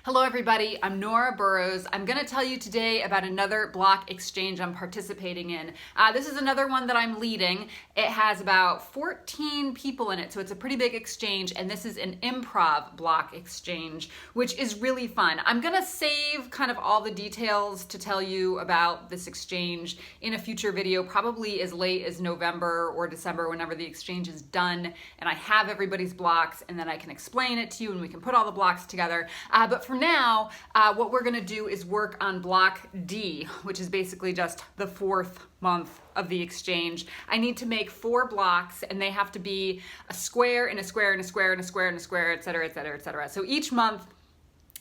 Hello everybody, I'm Nora Burrows. I'm going to tell you today about another block exchange I'm participating in. This is another one that I'm leading. It has about 14 people in it, so it's a pretty big exchange, and this is an improv block exchange, which is really fun. I'm going to save kind of all the details to tell you about this exchange in a future video, probably as late as November or December, whenever the exchange is done, and I have everybody's blocks, and then I can explain it to you and we can put all the blocks together. But for now, what we're gonna do is work on block D, which is basically just the fourth month of the exchange. I need to make 4 blocks, and they have to be a square and a square and a square and a square and a square, et cetera, et cetera, et cetera. So each month,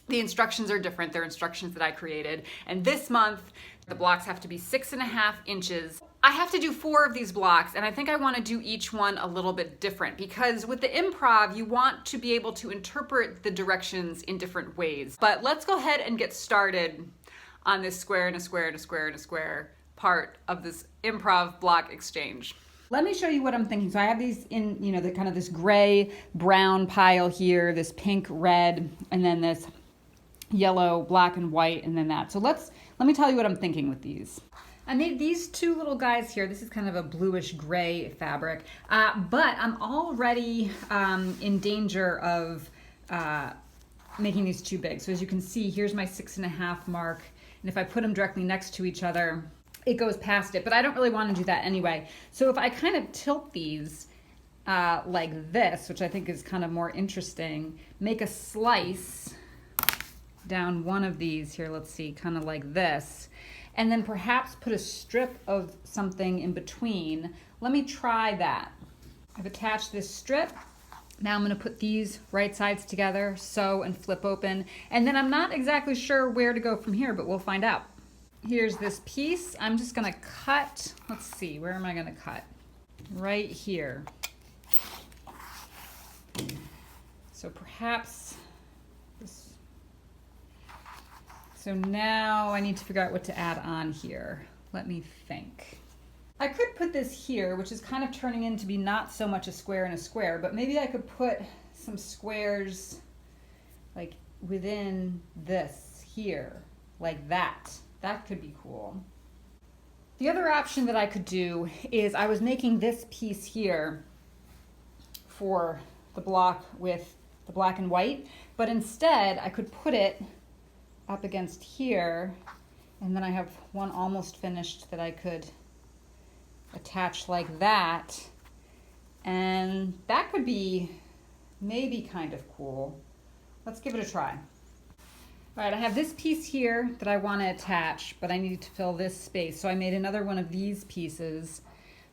the instructions are different. They're instructions that I created. And this month, the blocks have to be 6.5 inches. I have to do 4 of these blocks, and I think I want to do each one a little bit different, because with the improv, you want to be able to interpret the directions in different ways. But let's go ahead and get started on this square and a square and a square and a square part of this improv block exchange. Let me show you what I'm thinking. So I have these in, the kind of this gray brown pile here, this pink red, and then this yellow, black and white, and then that. So let me tell you what I'm thinking with these. I made these 2 little guys here. This is kind of a bluish gray fabric, but I'm already in danger of making these too big. So as you can see, here's my 6.5 mark, and if I put them directly next to each other, it goes past it, but I don't really want to do that anyway. So if I kind of tilt these like this, which I think is kind of more interesting, make a slice down one of these here, let's see, kind of like this, and then perhaps put a strip of something in between. Let me try that. I've attached this strip. Now I'm going to put these right sides together, sew and flip open, and then I'm not exactly sure where to go from here, but we'll find out. Here's this piece. I'm just going to cut. Let's see, where am I going to cut? Right here. So perhaps this. So now I need to figure out what to add on here. Let me think. I could put this here, which is kind of turning into be not so much a square and a square, but maybe I could put some squares like within this here, like that. That could be cool. The other option that I could do is I was making this piece here for the block with the black and white, but instead I could put it up against here, and then I have one almost finished that I could attach like that, and that could be maybe kind of cool. Let's give it a try. All right, I have this piece here that I want to attach, but I need to fill this space, so I made another one of these pieces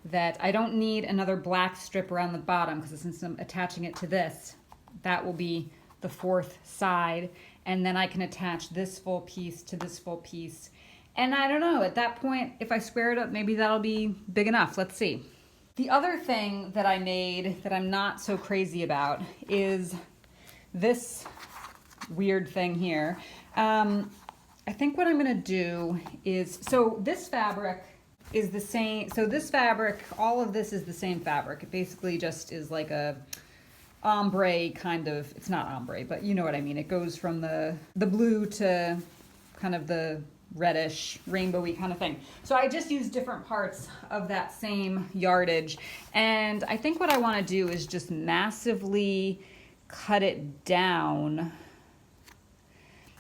that I don't need another black strip around the bottom, because since I'm attaching it to this, that will be the 4th side, and then I can attach this full piece to this full piece. And I don't know, at that point, if I square it up, maybe that'll be big enough. Let's see. The other thing that I made that I'm not so crazy about is this weird thing here. I think what I'm gonna do is, so this fabric is the same, so this fabric, all of this is the same fabric. It basically just is like a ombre kind of, it's not ombre, but you know what I mean. It goes from the blue to kind of the reddish, rainbowy kind of thing. So I just use different parts of that same yardage. And I think what I want to do is just massively cut it down.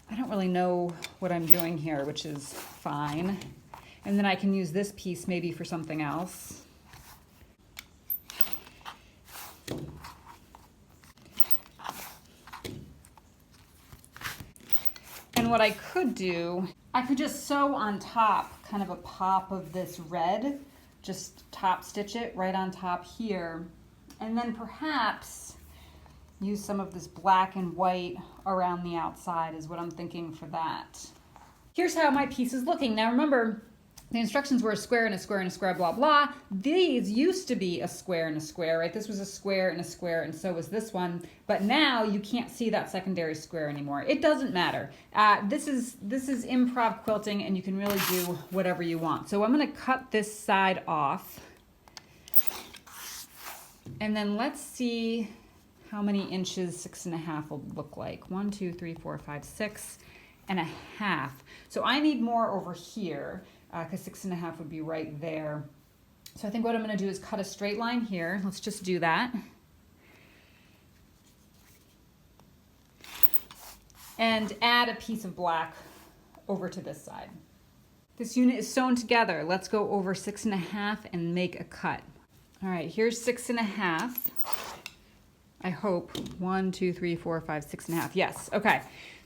I don't really know what I'm doing here, which is fine. And then I can use this piece maybe for something else. And what I could do, I could just sew on top kind of a pop of this red, just top stitch it right on top here, and then perhaps use some of this black and white around the outside is what I'm thinking for that. Here's how my piece is looking. Now remember, the instructions were a square and a square and a square, blah, blah. These used to be a square and a square, right? This was a square, and so was this one. But now you can't see that secondary square anymore. It doesn't matter. This is improv quilting, and you can really do whatever you want. So I'm gonna cut this side off. And then let's see how many inches 6.5 will look like. 1, 2, 3, 4, 5, 6.5. So I need more over here because 6.5 would be right there. So I think what I'm going to do is cut a straight line here. Let's just do that. And add a piece of black over to this side. This unit is sewn together. Let's go over 6.5 and make a cut. All right, here's 6.5. I hope 1, 2, 3, 4, 5, 6.5. Yes, okay.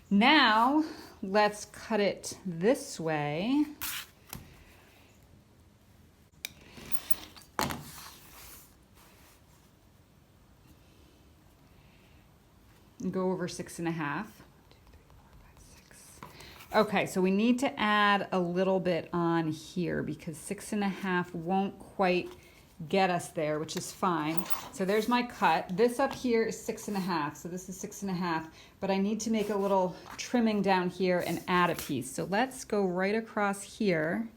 Now let's cut it this way. And go over 6.5. Okay, so we need to add a little bit on here because 6.5 won't quite get us there, which is fine. So there's my cut. This up here is 6.5, so this is 6.5, but I need to make a little trimming down here and add a piece. So let's go right across here.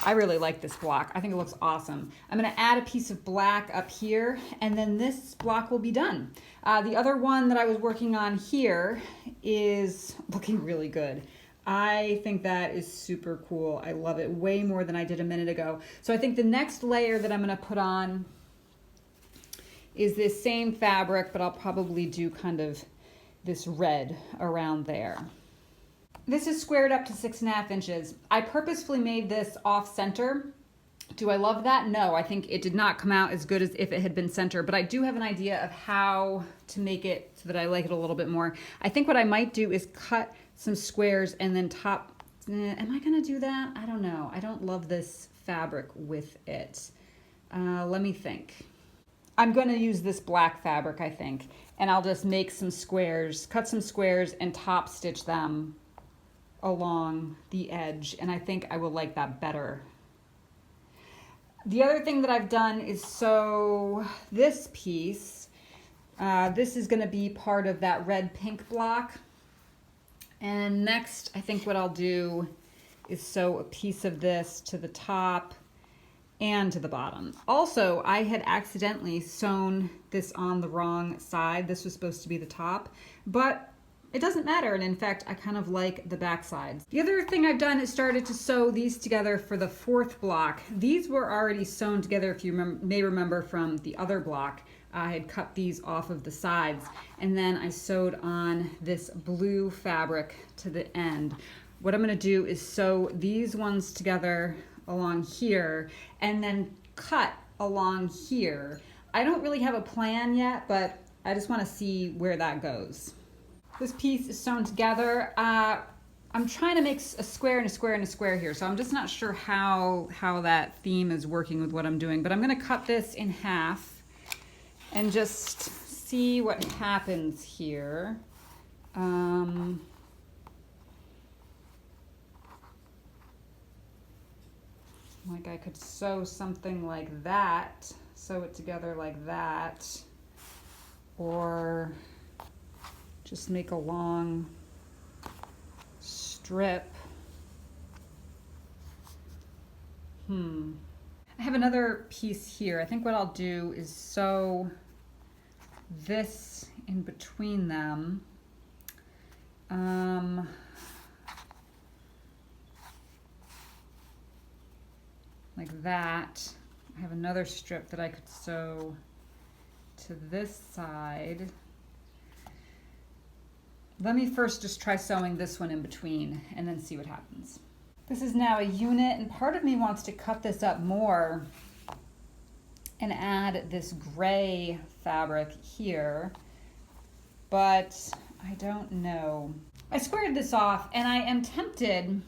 I really like this block. I think it looks awesome. I'm gonna add a piece of black up here and then this block will be done. The other one that I was working on here is looking really good. I think that is super cool. I love it way more than I did a minute ago. So I think the next layer that I'm gonna put on is this same fabric, but I'll probably do kind of this red around there. This is squared up to 6.5 inches. I purposefully made this off center. Do I love that? No, I think it did not come out as good as if it had been center, but I do have an idea of how to make it so that I like it a little bit more. I think what I might do is cut some squares and then top. Am I gonna do that? I don't know. I don't love this fabric with it. Let me think. I'm gonna use this black fabric, I think, and I'll just make some squares, cut some squares and top stitch them along the edge, and I think I will like that better. The other thing that I've done is sew this piece. This is gonna be part of that red pink block. And next, I think what I'll do is sew a piece of this to the top and to the bottom. Also, I had accidentally sewn this on the wrong side. This was supposed to be the top, but it doesn't matter, and in fact, I kind of like the back sides. The other thing I've done is started to sew these together for the fourth block. These were already sewn together, if you may remember from the other block. I had cut these off of the sides, and then I sewed on this blue fabric to the end. What I'm gonna do is sew these ones together along here, and then cut along here. I don't really have a plan yet, but I just wanna see where that goes. This piece is sewn together. I'm trying to make a square and a square and a square here, so I'm just not sure how that theme is working with what I'm doing, but I'm gonna cut this in half and just see what happens here. Like I could sew something like that, sew it together like that, or just make a long strip. I have another piece here. I think what I'll do is sew this in between them. Like that. I have another strip that I could sew to this side. Let me first just try sewing this one in between and then see what happens. This is now a unit, and part of me wants to cut this up more and add this gray fabric here, but I don't know. I squared this off, and I am tempted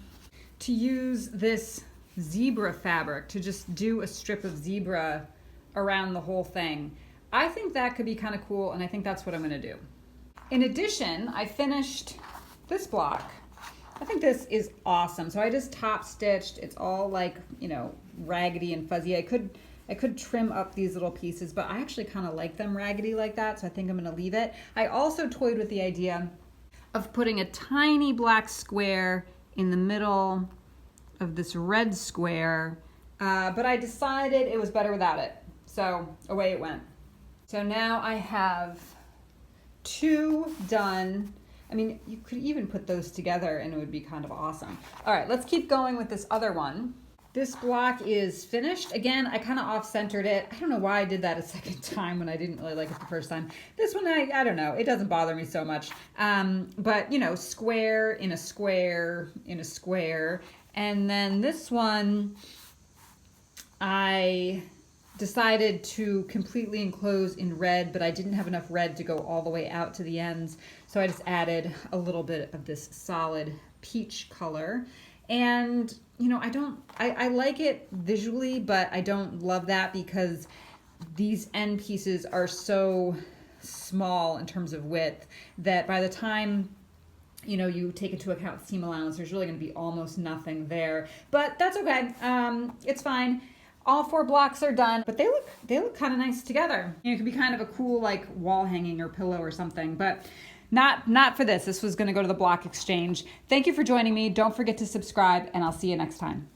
to use this zebra fabric to just do a strip of zebra around the whole thing. I think that could be kind of cool, and I think that's what I'm gonna do. In addition, I finished this block. I think this is awesome. So I just top stitched. It's all like, you know, raggedy and fuzzy. I could trim up these little pieces, but I actually kind of like them raggedy like that, so I think I'm gonna leave it. I also toyed with the idea of putting a tiny black square in the middle of this red square, but I decided it was better without it. So away it went. So now I have 2 done. I mean, you could even put those together and it would be kind of awesome. All right, let's keep going with this other one. This block is finished. Again, I kind of off-centered it. I don't know why I did that a second time when I didn't really like it the first time. This one, I don't know. It doesn't bother me so much. But, you know, square in a square in a square. And then this one, I decided to completely enclose in red, but I didn't have enough red to go all the way out to the ends. So I just added a little bit of this solid peach color. And, you know, I like it visually, but I don't love that because these end pieces are so small in terms of width that by the time, you know, you take into account seam allowance, there's really going to be almost nothing there. But that's okay. It's fine. All 4 blocks are done, but they look kind of nice together. You know, it could be kind of a cool like wall hanging or pillow or something, but not for this. This was going to go to the block exchange. Thank you for joining me. Don't forget to subscribe, and I'll see you next time.